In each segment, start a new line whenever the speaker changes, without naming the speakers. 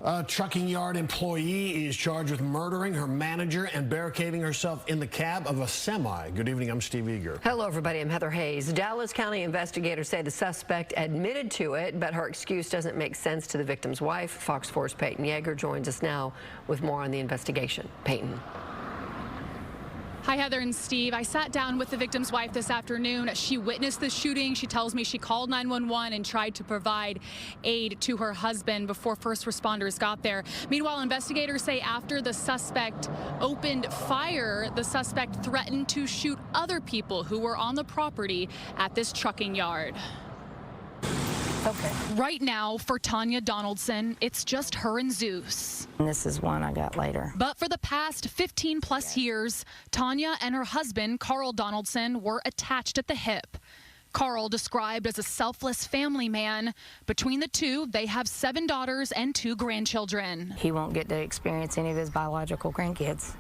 A trucking yard employee is charged with murdering her manager and barricading herself in the cab of a semi. Good evening, I'm Steve Eager.
Hello, everybody. I'm Heather Hayes. Dallas County investigators say the suspect admitted to it, but her excuse doesn't make sense to the victim's wife. Fox 4's Peyton Yeager joins us now with more on the investigation. Peyton.
Hi, Heather and Steve. I sat down with the victim's wife this afternoon. She witnessed the shooting. She tells me she called 911 and tried to provide aid to her husband before first responders got there. Meanwhile, investigators say after the suspect opened fire, the suspect threatened to shoot other people who were on the property at this trucking yard.
Okay.
Right now, for Tanya Donaldson, it's just her and Zeus.
And this is one I got later.
But for the past 15 plus years, Tanya and her husband, Carl Donaldson, were attached at the hip. Carl, described as a selfless family man. Between the two, they have 7 daughters and 2 grandchildren.
He won't get to experience any of his biological grandkids.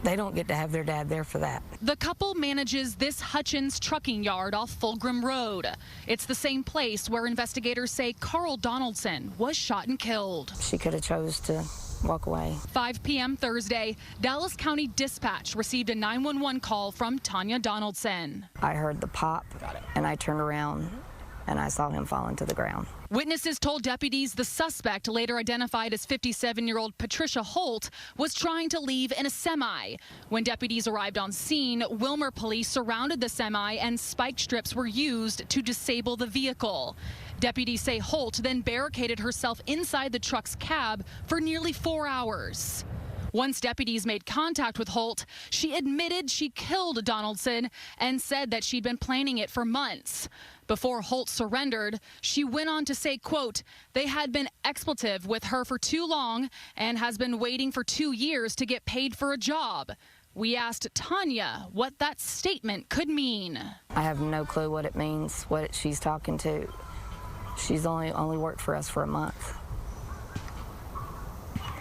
They don't get to have their dad there for that.
The couple manages this Hutchins trucking yard off Fulgham Road. It's the same place where investigators say Carl Donaldson was shot and killed.
She could have chose to walk away.
5 p.m. Thursday, Dallas County Dispatch received a 911 call from Tanya Donaldson.
I heard the pop, and I turned around, and I saw him falling to the ground.
Witnesses told deputies the suspect, later identified as 57-year-old Patricia Holt, was trying to leave in a semi. When deputies arrived on scene, Wilmer police surrounded the semi and spike strips were used to disable the vehicle. Deputies say Holt then barricaded herself inside the truck's cab for nearly 4 hours. Once deputies made contact with Holt, she admitted she killed Donaldson and said that she'd been planning it for months. Before Holt surrendered, she went on to say, quote, "They had been expletive with her for too long and has been waiting for 2 years to get paid for a job." We asked Tanya what that statement could mean.
I have no clue what it means, what she's talking to. She's only worked for us for a month,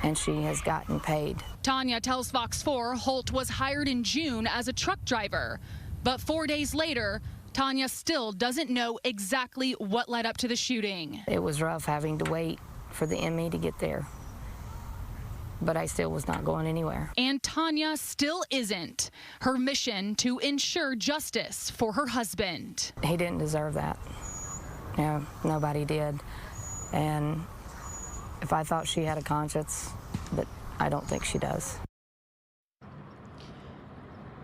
and she has gotten paid.
Tanya tells Fox 4 Holt was hired in June as a truck driver, but 4 days later, Tanya still doesn't know exactly what led up to the shooting.
It was rough having to wait for the ME to get there, but I still was not going anywhere.
And Tanya still isn't. Her mission to ensure justice for her husband.
He didn't deserve that. No, nobody did. And if I thought she had a conscience, but I don't think she does.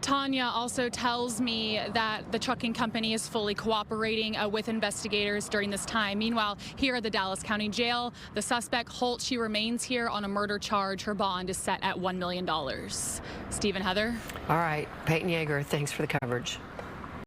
Tanya also tells me that the trucking company is fully cooperating with investigators during this time. Meanwhile, here at the Dallas County Jail, the suspect, Holt, she remains here on a murder charge. Her bond is set at $1 million. Steve and Heather.
All right, Peyton Yeager, thanks for the coverage.